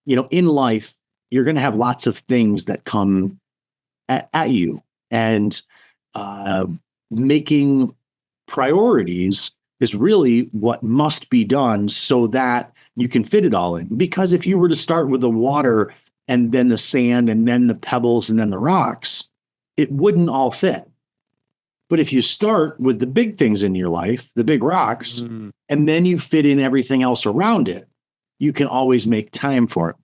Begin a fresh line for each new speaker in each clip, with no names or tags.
in life, you're going to have lots of things that come at you, and making priorities is really what must be done so that you can fit it all in. Because if you were to start with the water and then the sand and then the pebbles and then the rocks, it wouldn't all fit. But if you start with the big things in your life, the big rocks, and then you fit in everything else around it, you can always make time for it.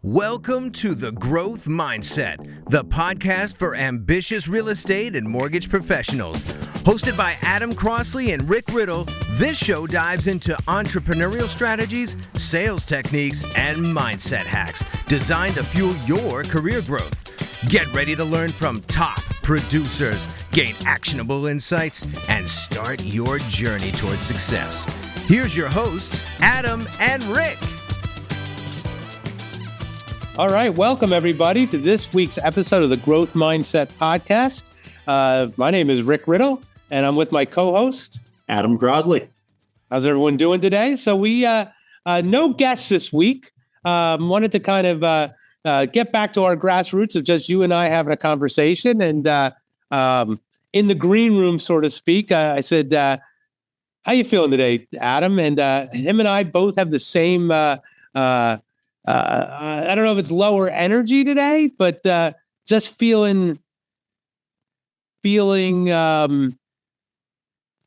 Welcome to The Growth Mindset, the podcast for ambitious real estate and mortgage professionals. Hosted by Adam Crosley and Riddle, this show dives into entrepreneurial strategies, sales techniques, and mindset hacks designed to fuel your career growth. Get ready to learn from top producers, gain actionable insights, and start your journey towards success. Here's your hosts, Adam and Rick.
All right, welcome everybody to this week's episode of the Growth Mindset Podcast. My name is Riddle, and I'm with my co-host,
Adam Crosley.
How's everyone doing today? So we no guests this week. Wanted to kind of get back to our grassroots of just you and I having a conversation. And in the green room, so to speak, I said, how you feeling today, Adam? And him and I both have the same, I don't know if it's lower energy today, but just feeling, I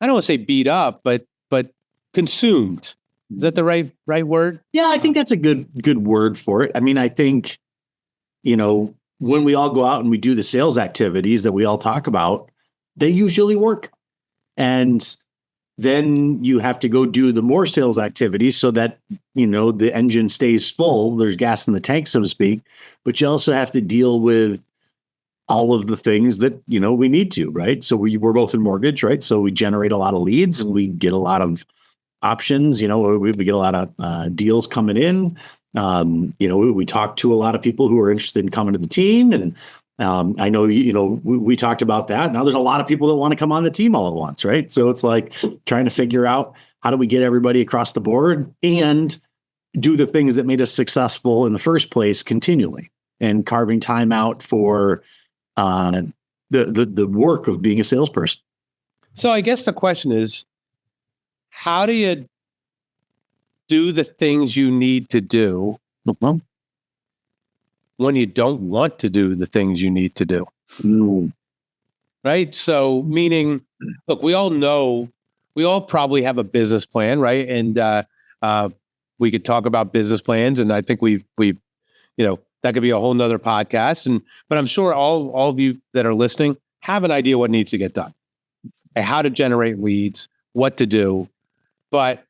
don't want to say beat up, but consumed. Is that the right word?
Yeah, I think that's a good word for it. I mean, I think, when we all go out and we do the sales activities that we all talk about, they usually work. And then you have to go do the more sales activities so that, the engine stays full. There's gas in the tank, so to speak. But you also have to deal with all of the things that, we need to, right? So we're both in mortgage, right? So we generate a lot of leads and we get a lot of options, we get a lot of deals coming in. We talk to a lot of people who are interested in coming to the team. And I know, we talked about that. Now there's a lot of people that want to come on the team all at once, right? So it's like trying to figure out how do we get everybody across the board and do the things that made us successful in the first place continually, and carving time out for the work of being a salesperson.
So I guess the question is, how do you do the things you need to do when you don't want to do the things you need to do? Right? So meaning, look, we all probably have a business plan, right? And we could talk about business plans, and I think we've that could be a whole nother podcast. But I'm sure all of you that are listening have an idea what needs to get done, and how to generate leads, what to do. But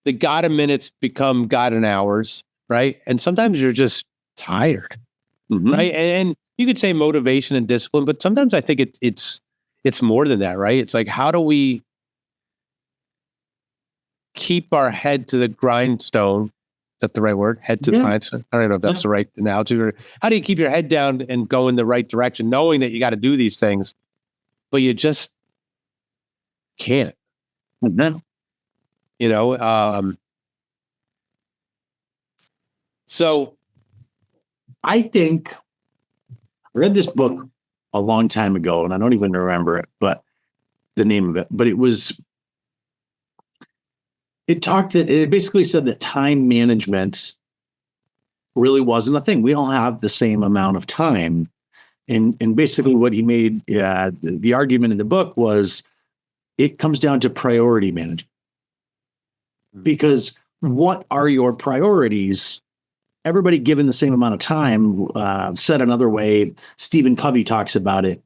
the God in minutes become God in hours, right? And sometimes you're just tired, right? And you could say motivation and discipline, but sometimes I think it's more than that, right? It's like, how do we keep our head to the grindstone? Is that the right word? Head to the grindstone? I don't know if that's the right analogy. Or how do you keep your head down and go in the right direction, knowing that you got to do these things, but you just can't? So
I think I read this book a long time ago, and I don't even remember it, but the name of it, but it basically said that time management really wasn't a thing. We don't have the same amount of time. And basically what he made, the argument in the book was, it comes down to priority management. Because what are your priorities? Everybody given the same amount of time. Said another way, Stephen Covey talks about it.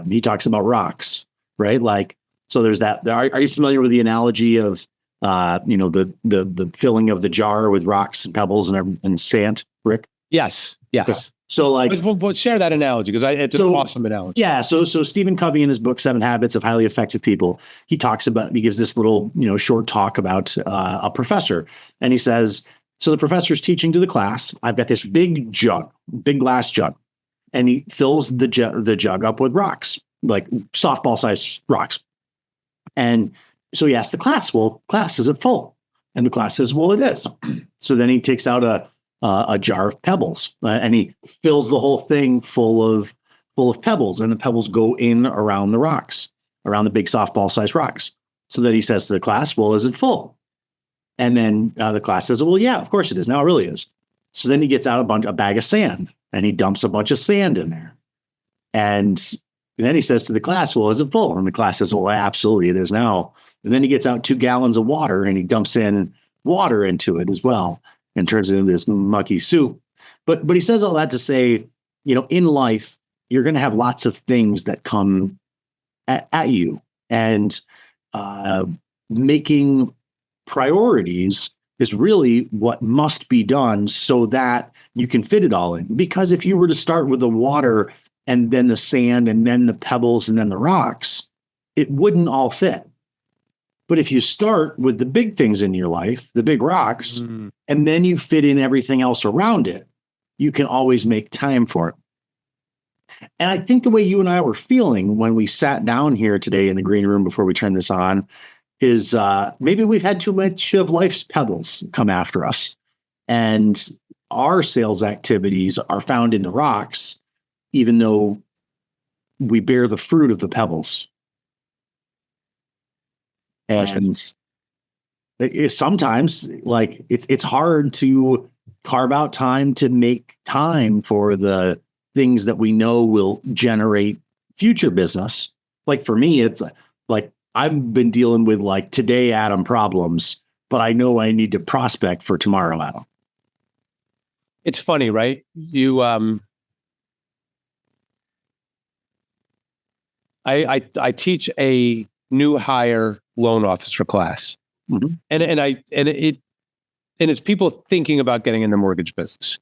He talks about rocks, right? Like, so there's that. Are you familiar with the analogy of, the filling of the jar with rocks and pebbles and sand, Rick?
Yes.
Okay. So
but share that analogy, because it's an awesome analogy.
Yeah. So Stephen Covey, in his book, 7 Habits of Highly Effective People, he gives this little, short talk about a professor. And he says, so the professor's teaching to the class. I've got this big glass jug, and he fills the jug up with rocks, like softball sized rocks. And so he asked the class, well, class, is it full? And the class says, well, it is. So then he takes out a jar of pebbles and he fills the whole thing full of pebbles, and the pebbles go in around the rocks, around the big softball sized rocks. So then he says to the class, well, is it full? And then the class says, well, yeah, of course it is. Now it really is. So then he gets out a bag of sand and he dumps a bunch of sand in there. And then he says to the class, well, is it full? And the class says, well, absolutely it is now. And then he gets out 2 gallons of water and he dumps in water into it as well and turns it into this mucky soup. But he says all that to say, in life, you're going to have lots of things that come at you, and making priorities is really what must be done so that you can fit it all in. Because if you were to start with the water and then the sand and then the pebbles and then the rocks, it wouldn't all fit. But if you start with the big things in your life, the big rocks, and then you fit in everything else around it, you can always make time for it. And I think the way you and I were feeling when we sat down here today in the green room before we turned this on is maybe we've had too much of life's pebbles come after us. And our sales activities are found in the rocks, even though we bear the fruit of the pebbles. And sometimes, like, it's hard to carve out time to make time for the things that we know will generate future business. Like for me, it's like I've been dealing with like today Adam problems, but I know I need to prospect for tomorrow Adam.
It's funny, right? You, I teach a new hire loan officer class, and it's people thinking about getting in the mortgage business,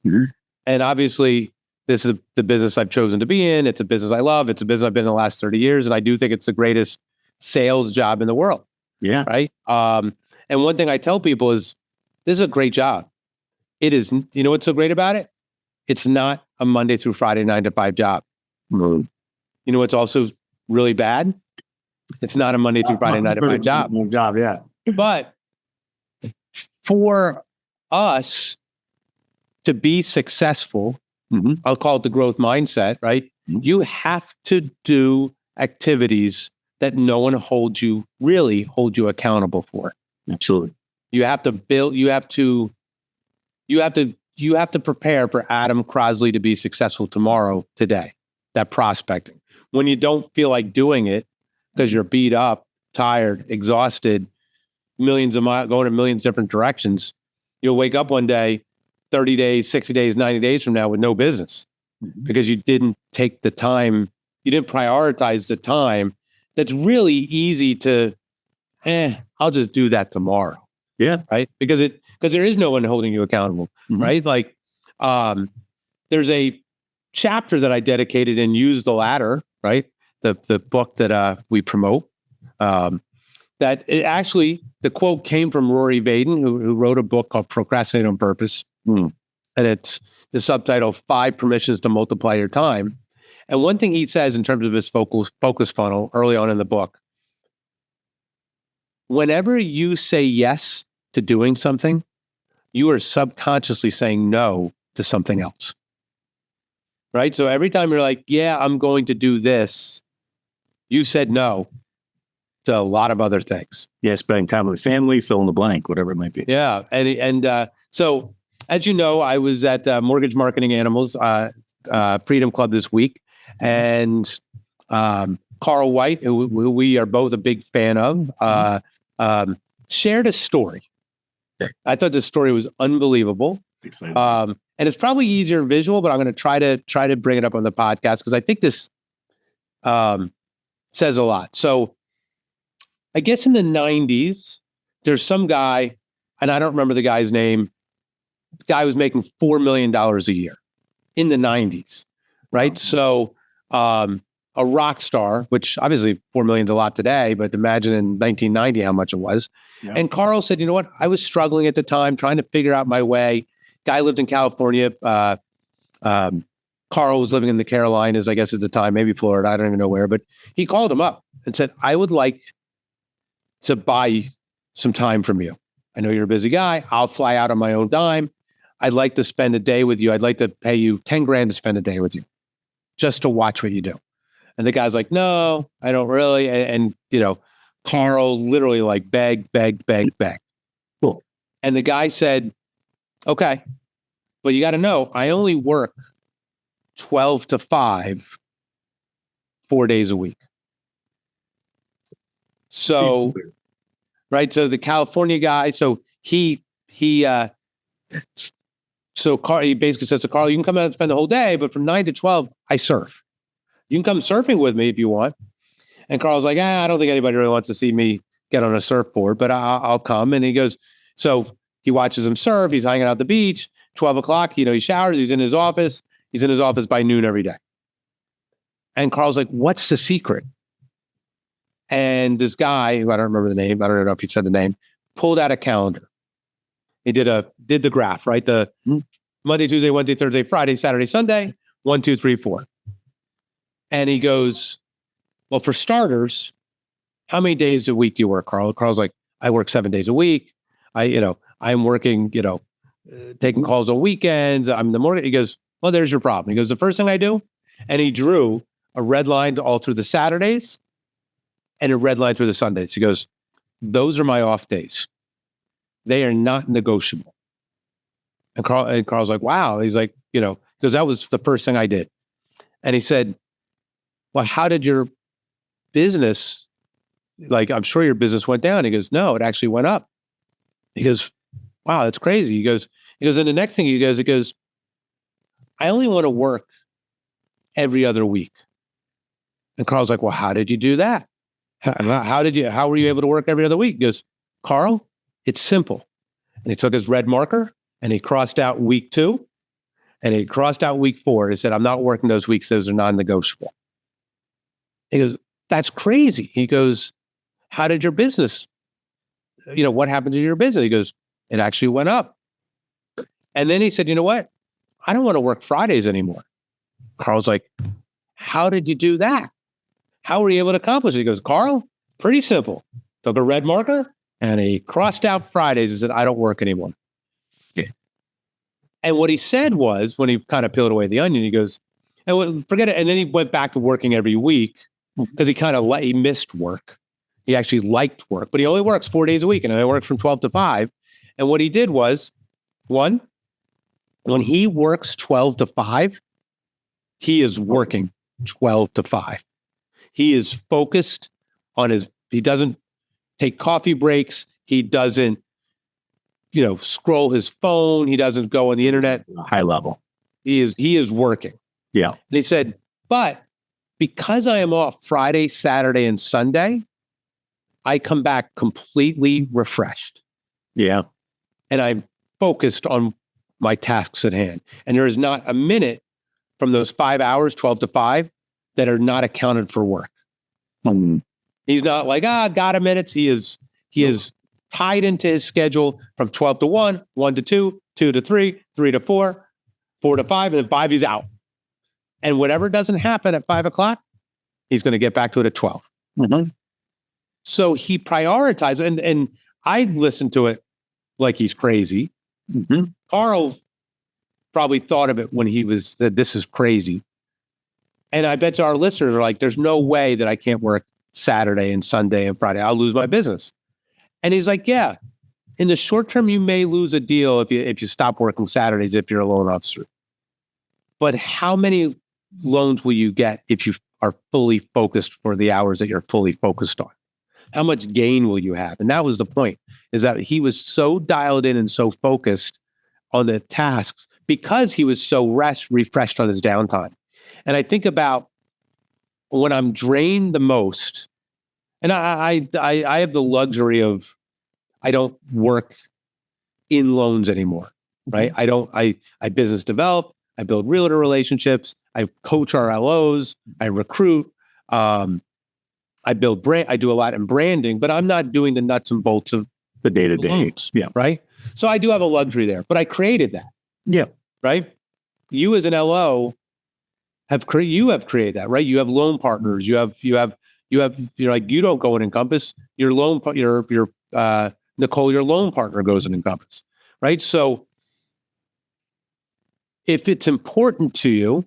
and obviously this is the business I've chosen to be in. It's a business I love. It's a business I've been in the last 30 years, and I do think it's the greatest sales job in the world.
Yeah,
right. And one thing I tell people is this is a great job. It is. You know what's so great about it? It's not a Monday through Friday 9 to 5 job. You know what's also really bad? It's not a Monday through Friday 9 to 5 job.
Yeah.
But for us to be successful, I'll call it the growth mindset, right? You have to do activities that no one really hold you accountable for.
Absolutely.
You have to build, you have to prepare for Adam Crosley to be successful tomorrow, today, that prospecting. When you don't feel like doing it because you're beat up, tired, exhausted, millions of miles, going in millions of different directions, you'll wake up one day, 30 days, 60 days, 90 days from now with no business because you didn't take the time, you didn't prioritize the time. That's really easy to, I'll just do that tomorrow.
Yeah.
Right. Because there is no one holding you accountable. Right. Like, there's a chapter that I dedicated in Use the Ladder, right? The book that we promote, that it actually, the quote came from Rory Vaden, who wrote a book called Procrastinate on Purpose. And it's the subtitle, 5 Permissions to Multiply Your Time. And one thing he says in terms of his focus funnel early on in the book, whenever you say yes to doing something, you are subconsciously saying no to something else. Right? So every time you're like, yeah, I'm going to do this, you said no to a lot of other things.
Yeah, spending time with family, fill in the blank, whatever it might be.
Yeah. And so, as you know, I was at Mortgage Marketing Animals Freedom Club this week, and Carl White, who we are both a big fan of, shared a story. I thought this story was unbelievable. And it's probably easier visual, but I'm going to try to bring it up on the podcast because I think this says a lot. So I guess in the 90s, there's some guy, and I don't remember the guy's name. The guy was making $4 million a year in the 90s, right? Wow. So a rock star, which obviously 4 million is a lot today, but imagine in 1990 how much it was. Yeah. And Carl said, you know what? I was struggling at the time, trying to figure out my way. Guy lived in California. Carl was living in the Carolinas, I guess at the time, maybe Florida. I don't even know where, but he called him up and said, I would like to buy some time from you. I know you're a busy guy. I'll fly out on my own dime. I'd like to spend a day with you. I'd like to pay you 10 grand to spend a day with you just to watch what you do. And the guy's like, no, I don't really. And you know, Carl literally like beg.
Cool.
And the guy said, okay, but you got to know, I only work 12 to 5, 4 days a week. So, right. So the California guy, so Carl, he basically says to Carl, you can come out and spend the whole day, but from 9 to 12, I surf. You can come surfing with me if you want. And Carl's like, I don't think anybody really wants to see me get on a surfboard, but I'll come. And he goes, so he watches him surf. He's hanging out at the beach, 12 o'clock, you know, he showers, he's in his office. He's in his office by noon every day. And Carl's like, what's the secret? And this guy, who I don't remember the name, I don't know if he said the name, pulled out a calendar. He did the graph, right? The Monday, Tuesday, Wednesday, Thursday, Friday, Saturday, Sunday, 1, 2, 3, 4. And he goes, well, for starters, how many days a week do you work, Carl? Carl's like, I work 7 days a week. I'm working, taking calls on weekends. I'm in the morning. He goes, well, there's your problem. He goes, the first thing I do, and he drew a red line all through the Saturdays and a red line through the Sundays. He goes, those are my off days. They are not negotiable. And Carl's like, wow. He's like, because that was the first thing I did. And he said, well, how did your business, like, I'm sure your business went down. He goes, no, it actually went up. He goes, wow, that's crazy. He goes, and the next thing he goes, I only want to work every other week. And Carl's like, well, how did you do that? How were you able to work every other week? He goes, Carl, it's simple. And he took his red marker and he crossed out week 2 and he crossed out week 4. He said, I'm not working those weeks. Those are non-negotiable. He goes, that's crazy. He goes, how did your business, what happened to your business? He goes, it actually went up. And then he said, you know what? I don't want to work Fridays anymore. Carl's like, how did you do that? How were you able to accomplish it? He goes, Carl, pretty simple. Took a red marker and he crossed out Fridays and said, I don't work anymore. Yeah. And what he said was, when he kind of peeled away the onion, he goes, forget it. And then he went back to working every week because he missed work. He actually liked work, but he only works 4 days a week and he works from 12 to 5. And what he did was, one, when he works 12 to 5, he is working 12 to 5. He is focused on he doesn't take coffee breaks. He doesn't, scroll his phone. He doesn't go on the internet.
High level.
He is working.
Yeah.
And he said, but because I am off Friday, Saturday, and Sunday, I come back completely refreshed.
Yeah.
And I'm focused on my tasks at hand. And there is not a minute from those 5 hours, 12 to 5, that are not accounted for work. He's not like, got a minute. He is tied into his schedule from 12 to 1, 1 to 2, 2 to 3, 3 to 4, 4 to 5, and then 5 he's out. And whatever doesn't happen at 5 o'clock, he's going to get back to it at 12.
Mm-hmm.
So he prioritized, and I listened to it like he's crazy.
Mm-hmm.
Carl probably thought of it when he said, this is crazy. And I bet our listeners are like, there's no way that I can't work Saturday and Sunday and Friday. I'll lose my business. And he's like, yeah, in the short term, you may lose a deal if you stop working Saturdays, if you're a loan officer. But how many loans will you get if you are fully focused for the hours that you're fully focused on? How much gain will you have? And that was the point, is that he was so dialed in and so focused on the tasks because he was so refreshed on his downtime. And I think about when I'm drained the most, and I have the luxury of, I don't work in loans anymore, right? I business develop, I build realtor relationships, I coach our LOs, I recruit, I build brand, I do a lot in branding, but I'm not doing the nuts and bolts of
The day-to-day.
loans,
Yeah.
right? So I do have a luxury there, but I created that,
Yeah.
right? You as an LO have created that, right? You have loan partners. You have. You're like, you don't go in Encompass. Your Nicole, your loan partner, goes in Encompass, right? So if it's important to you,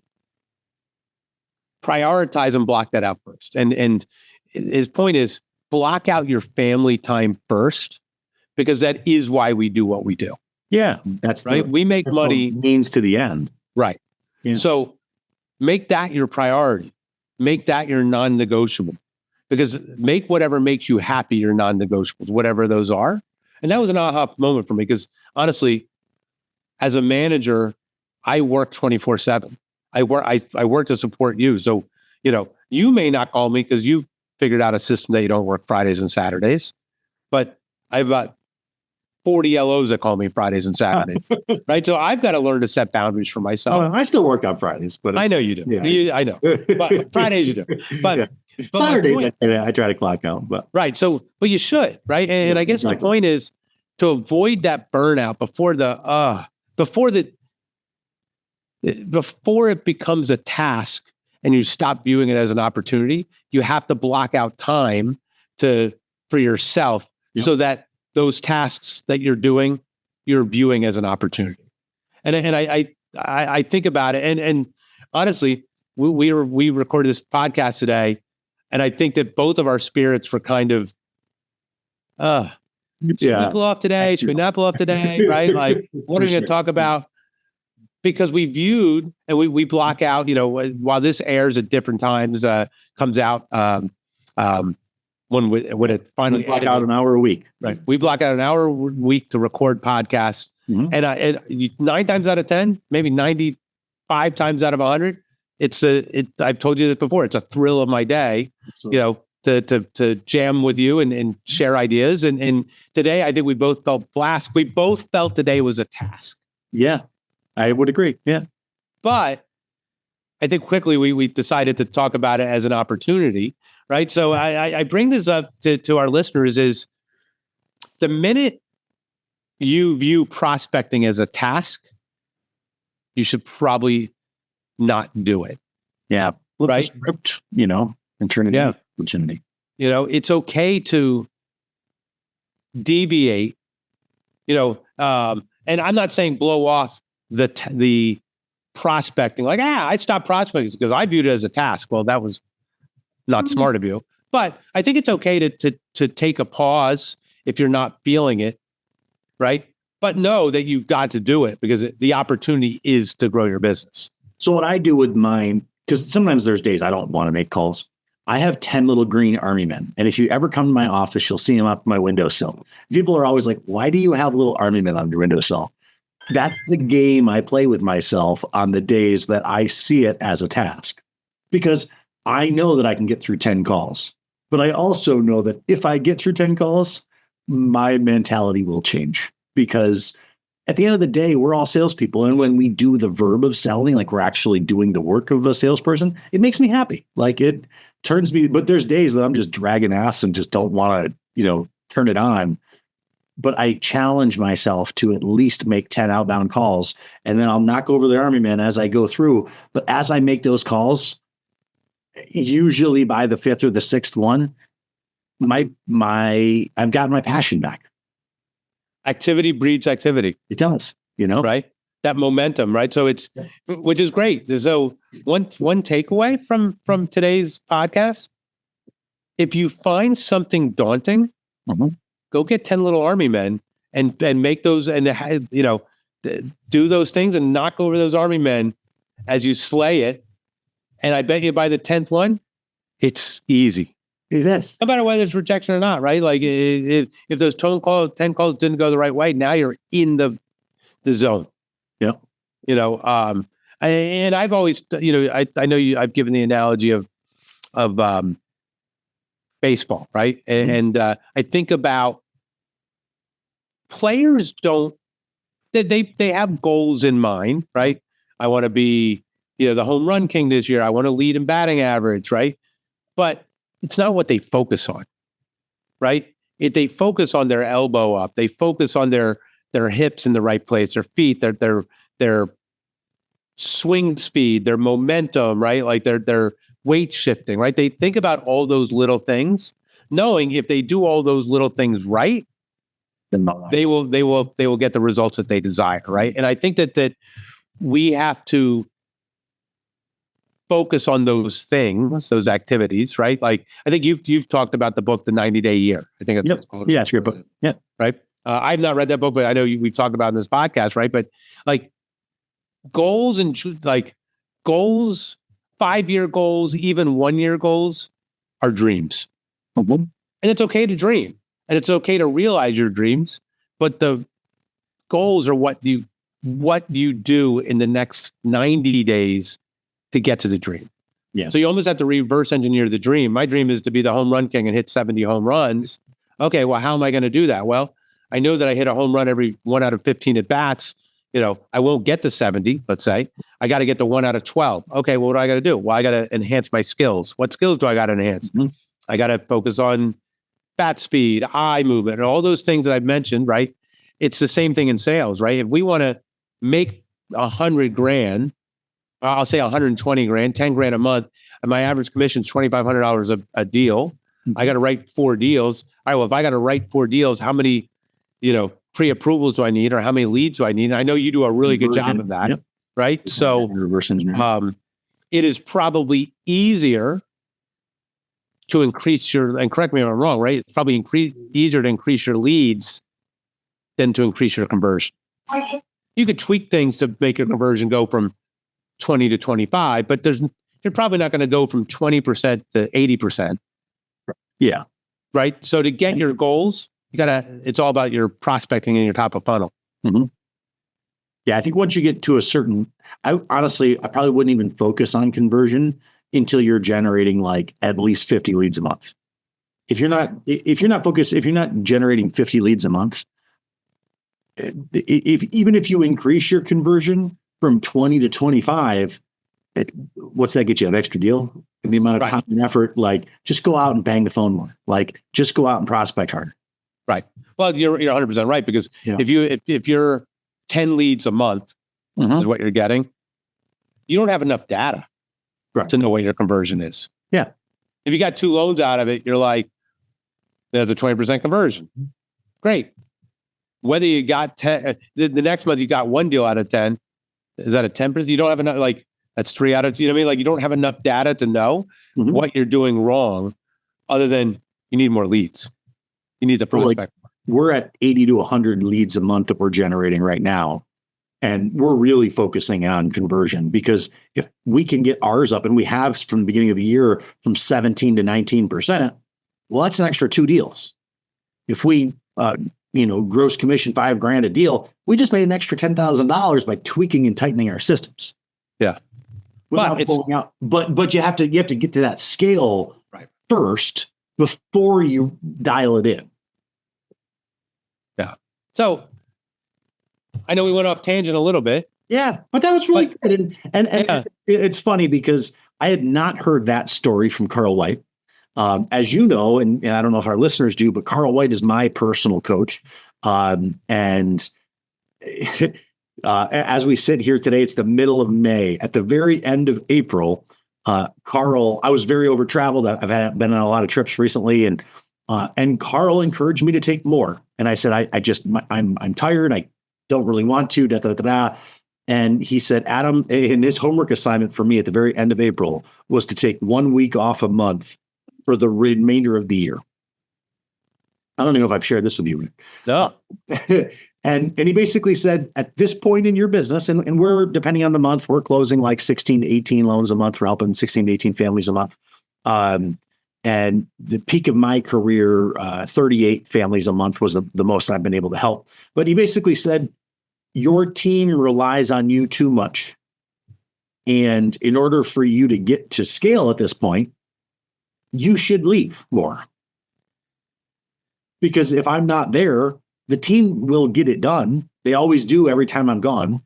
prioritize and block that out first. And his point is block out your family time first, because that is why we do what we do.
Yeah, that's
right. We make money
means to the end.
Right. Yeah. So make that your priority. Make that your non-negotiable, because make whatever makes you happy your non-negotiables, whatever those are. And that was an aha moment for me, because honestly, as a manager, I work 24/7. I work to support you. So, you may not call me because you figured out a system that you don't work Fridays and Saturdays, but I've got 40 LOs that call me Fridays and Saturdays, right? So I've got to learn to set boundaries for myself.
I still work on Fridays, but
I know you do. Yeah. I know, but Fridays you do. But,
yeah. But Saturdays I try to clock out. But
right, so but you should, right? And I guess the point is to avoid that burnout before it becomes a task and you stop viewing it as an opportunity. You have to block out time for yourself, so that those tasks that you're doing, you're viewing as an opportunity. And I think about it, and honestly, we recorded this podcast today, and I think that both of our spirits were kind of, should we blow off today? Should we not blow off today? Right? Like, what are we going to talk about? Because we viewed, and we block out, while this airs at different times, comes out when it finally
block out an hour a week.
Right. We block out an hour a week to record podcasts. Mm-hmm. And 9 times out of 10, maybe 95 times out of 100, I've told you this before, it's a thrill of my day, to jam with you and share ideas. And today, I think we both felt blast. We both felt today was a task.
Yeah, I would agree. Yeah.
But I think quickly we decided to talk about it as an opportunity, right? So I bring this up to our listeners is the minute you view prospecting as a task, you should probably not do it.
Yeah.
Right.
Script, and turn it into opportunity.
It's okay to deviate, and I'm not saying blow off the prospecting, like, I stopped prospecting because I viewed it as a task. Well, that was not smart of you. But I think it's okay to take a pause if you're not feeling it, right? But know that you've got to do it because the opportunity is to grow your business.
So what I do with mine, because sometimes there's days I don't want to make calls. I have 10 little green army men. And if you ever come to my office, you'll see them up my windowsill. People are always like, why do you have little army men on your windowsill? That's the game I play with myself on the days that I see it as a task, because I know that I can get through 10 calls, but I also know that if I get through 10 calls, my mentality will change, because at the end of the day, we're all salespeople. And when we do the verb of selling, like we're actually doing the work of a salesperson, it makes me happy. Like it turns me, but there's days that I'm just dragging ass and just don't want to, turn it on. But I challenge myself to at least make 10 outbound calls, and then I'll knock over the army men as I go through. But as I make those calls, usually by the 5th or the 6th one, I've gotten my passion back.
Activity breeds activity.
It does,
right? That momentum, right? So which is great. So one takeaway from today's podcast: if you find something daunting, go get 10 little army men and make those, and do those things and knock over those army men as you slay it. And I bet you by the 10th one, it's easy.
It is.
No matter whether it's rejection or not, right? Like if those 10 calls didn't go the right way, now you're in the zone.
Yeah.
And I've always, I know I've given the analogy of baseball, right? And I think about players they have goals in mind, right? I want to be, the home run king this year. I want to lead in batting average, right? But it's not what they focus on, right? They focus on their elbow up. They focus on their hips in the right place, their feet, their swing speed, their momentum, right? Like their weight shifting, right? They think about all those little things, knowing if they do all those little things right, they will get the results that they desire, right? And I think that we have to focus on those things, those activities, right? Like I think you've talked about the book, The 90-Day Year. I think
Yep. Yeah, it's a great book. Yeah.
Right. I've not read that book, but I know we've talked about it in this podcast, right? But like goals and like goals, 5-year goals, even 1-year goals are dreams.
Mm-hmm.
And it's okay to dream and it's okay to realize your dreams, but the goals are what you do in the next 90 days to get to the dream.
Yeah.
So you almost have to reverse engineer the dream. My dream is to be the home run king and hit 70 home runs. Okay, well, how am I going to do that? Well, I know that I hit a home run every 1 out of 15 at bats. I won't get to 70, let's say. I got to get to 1 out of 12. Okay, well, what do I got to do? Well, I got to enhance my skills. What skills do I got to enhance?
Mm-hmm.
I got to focus on bat speed, eye movement, and all those things that I've mentioned, right? It's the same thing in sales, right? If we want to make $100,000, I'll say 120 grand, 10 grand a month, and my average commission is $2,500 a deal. I got to write 4 deals. All right, well, if I got to write 4 deals, how many, pre-approvals do I need, or how many leads do I need? And I know you do a really good job of that, right? So
reverse engineering.
It is probably easier to increase and correct me if I'm wrong, right? It's probably easier to increase your leads than to increase your conversion. You could tweak things to make your conversion go from 20 to 25, but you're probably not going to go from 20% to 80%.
Yeah.
Right. So to get your goals, it's all about your prospecting and your top of funnel.
Mm-hmm. Yeah. I think once you get to a certain, I probably wouldn't even focus on conversion until you're generating like at least 50 leads a month. If you're not generating 50 leads a month, even if you increase your conversion from 20 to 25, what's that get you? An extra deal? And the amount of time and effort, like just go out and bang the phone more. Like just go out and prospect harder.
Right. Well, you're 100% right, because if you're 10 leads a month is what you're getting, you don't have enough data to know what your conversion is.
Yeah.
If you got 2 loans out of it, you're like, there's a 20% conversion. Great. Whether you got 10, the next month you got 1 deal out of 10, is that a 10%? You don't have enough, like that's 3 out of, you know what I mean? Like you don't have enough data to know what you're doing wrong, other than you need more leads. You need the prospect.
We're at 80 to 100 leads a month that we're generating right now. And we're really focusing on conversion, because if we can get ours up, and we have from the beginning of the year from 17 to 19%, well, that's an extra 2 deals. If we, gross commission $5,000 a deal, we just made an extra $10,000 by tweaking and tightening our systems.
Yeah.
But you have to get to that scale first before you dial it in.
Yeah. So I know we went off tangent a little bit.
Yeah, but that was really good. And it's funny because I had not heard that story from Carl White. As you know, and I don't know if our listeners do, but Carl White is my personal coach. As we sit here today, it's the middle of May. At the very end of April, Carl, I was very over-traveled. I've been on a lot of trips recently, and Carl encouraged me to take more. And I said, I'm tired. I don't really want to. Da, da, da, da. And he said, Adam, and his homework assignment for me at the very end of April was to take 1 week off a month for the remainder of the year. I don't even know if I've shared this with you.
No.
And he basically said, at this point in your business, and we're, depending on the month, we're closing like 16 to 18 loans a month. We're helping 16 to 18 families a month. And the peak of my career, 38 families a month was the most I've been able to help. But he basically said, your team relies on you too much. And in order for you to get to scale at this point, you should leave more. Because if I'm not there, the team will get it done. They always do every time I'm gone.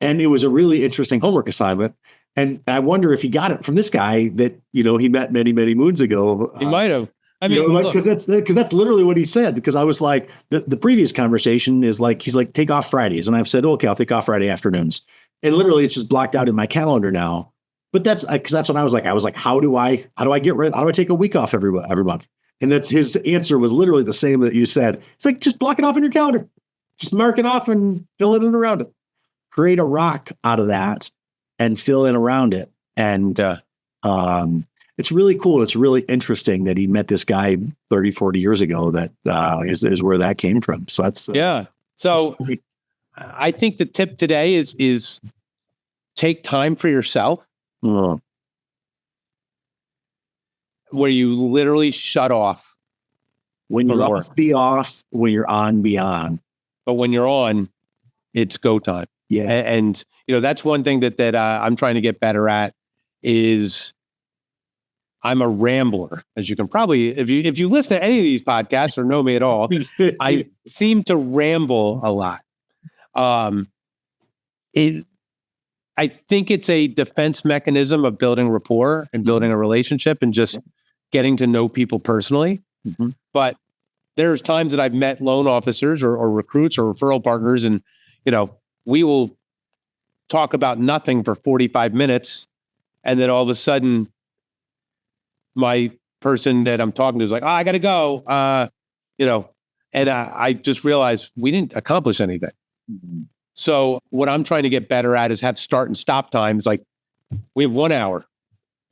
And it was a really interesting homework assignment. And I wonder if he got it from this guy that, he met many, many moons ago.
He might have. I mean,
because that's literally what he said. Because I was like, the previous conversation is like, he's like, take off Fridays. And I've said, okay, I'll take off Friday afternoons. And literally it's just blocked out in my calendar now. But that's because that's what I was like, how do I take a week off every month? And that's his answer was literally the same that you said. It's like, just block it off in your calendar. Just mark it off and fill it in around it. Create a rock out of that and fill in around it. And it's really cool. It's really interesting that he met this guy 30, 40 years ago. That is where that came from. So that's
So I think the tip today is take time for yourself, where you literally shut off.
When you're off, be off. When you're on, be on.
But when you're on, it's go time.
Yeah,
and that's one thing that I'm trying to get better at is I'm a rambler, as you can probably, if you listen to any of these podcasts or know me at all, I seem to ramble a lot. I think it's a defense mechanism of building rapport and building a relationship and just getting to know people personally. Mm-hmm. But there's times that I've met loan officers or recruits or referral partners, and we will talk about nothing for 45 minutes, and then all of a sudden, my person that I'm talking to is like, "Oh, I got to go," and I just realized we didn't accomplish anything. Mm-hmm. So what I'm trying to get better at is have start and stop times. Like we have 1 hour.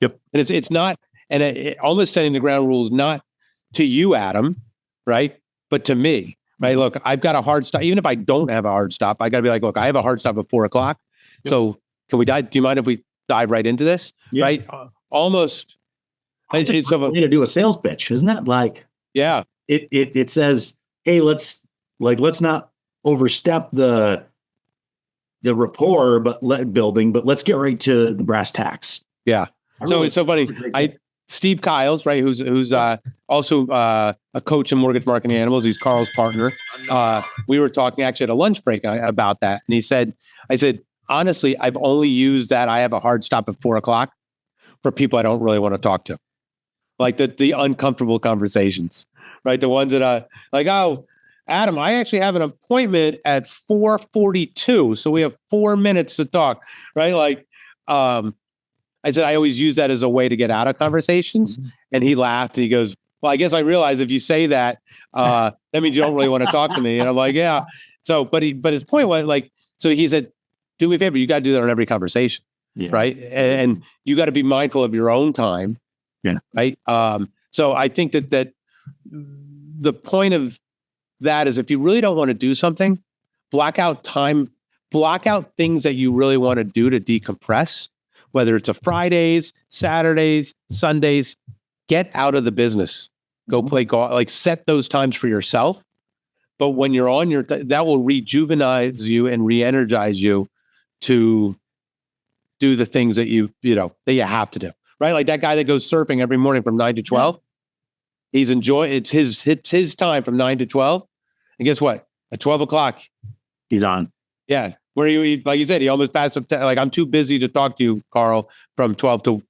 Yep.
And it's not, and it almost setting the ground rules, not to you, Adam, right? But to me, right? Look, I've got a hard stop. Even if I don't have a hard stop, I got to be like, look, I have a hard stop at 4:00. Yep. So can we dive? Do you mind if we dive right into this? Yep. Right? Almost.
It's a way to do a sales pitch, isn't that? Like,
yeah,
it says, hey, let's not overstep the rapport, but let's get right to the brass tacks.
Yeah. So it's so funny. Steve Kiles, right, who's also a coach in mortgage marketing animals. He's Carl's partner. We were talking actually at a lunch break about that, and I said, honestly, I've only used that. I have a hard stop at 4:00 for people I don't really want to talk to, like the uncomfortable conversations, right? The ones that like, oh, Adam, I actually have an appointment at 4:42, so we have 4 minutes to talk, right? Like, I said, I always use that as a way to get out of conversations. Mm-hmm. And he laughed and he goes, well, I guess I realize if you say that, that means you don't really want to talk to me. And I'm like, yeah. So, but his point was like, so he said, do me a favor, you got to do that on every conversation, right? And you got to be mindful of your own time, right? So I think that the point of that is if you really don't want to do something, block out things that you really want to do to decompress. Whether it's a Fridays, Saturdays, Sundays, get out of the business. Go play golf. Like set those times for yourself. But when you're on that will rejuvenize you and re-energize you to do the things that you have to do. Right? Like that guy that goes surfing every morning from 9 to 12. He's it's his time from 9 to 12. And guess what? At 12:00,
he's on.
Yeah. Where he, like you said, he almost passed up. Like, I'm too busy to talk to you, Carl, from 12 to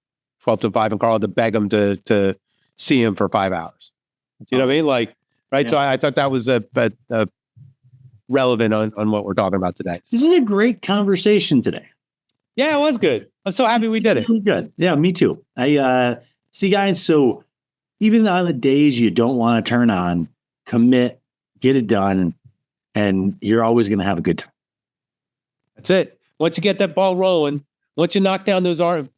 5, and Carl to beg him to see him for 5 hours. That's you know what I mean? Like, right. Yeah. So I thought that was a relevant on what we're talking about today.
This is a great conversation today.
Yeah, it was good. I'm so happy we did it.
Good. Yeah, me too. I see, guys. So even on the days you don't want to turn on, commit, get it done, and you're always going to have a good time.
That's it. Once you get that ball rolling, once you knock down those arms,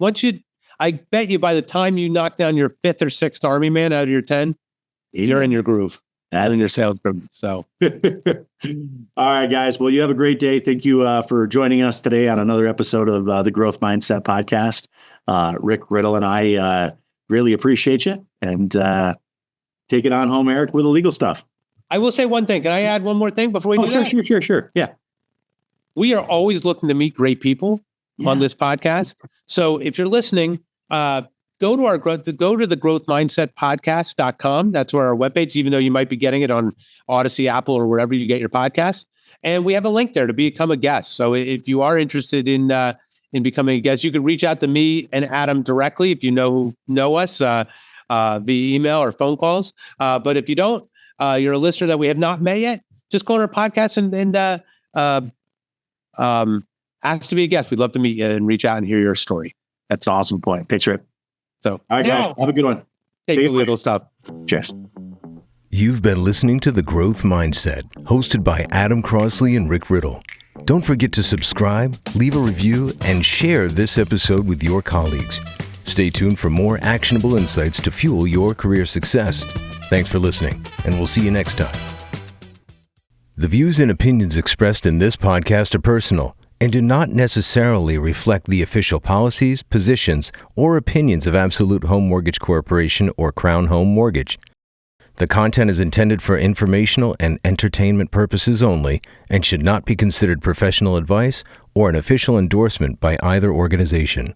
I bet you by the time you knock down your 5th or 6th Army man out of your 10, you're in your groove. That's in your sales groove. So,
all right, guys. Well, you have a great day. Thank you for joining us today on another episode of the Growth Mindset Podcast. Rick, Riddle, and I really appreciate you. And take it on home, Eric, with the legal stuff.
I will say one thing. Can I add one more thing before we do that?
Sure. Yeah. We
are always looking to meet great people on this podcast. So if you're listening, go to the growthmindsetpodcast.com. That's where our webpage, even though you might be getting it on Odyssey, Apple, or wherever you get your podcast. And we have a link there to become a guest. So if you are interested in becoming a guest, you can reach out to me and Adam directly if you know us via email or phone calls. But if you don't, you're a listener that we have not met yet, just go on our podcast and ask to be a guest. We'd love to meet you and reach out and hear your story.
That's an awesome point. Thanks, Rick.
So,
all right, guys, have a good one.
Take the little stuff.
Cheers.
You've been listening to The Growth Mindset, hosted by Adam Crosley and Rick Riddle. Don't forget to subscribe, leave a review, and share this episode with your colleagues. Stay tuned for more actionable insights to fuel your career success. Thanks for listening, and we'll see you next time. The views and opinions expressed in this podcast are personal and do not necessarily reflect the official policies, positions, or opinions of Absolute Home Mortgage Corporation or Crown Home Mortgage. The content is intended for informational and entertainment purposes only and should not be considered professional advice or an official endorsement by either organization.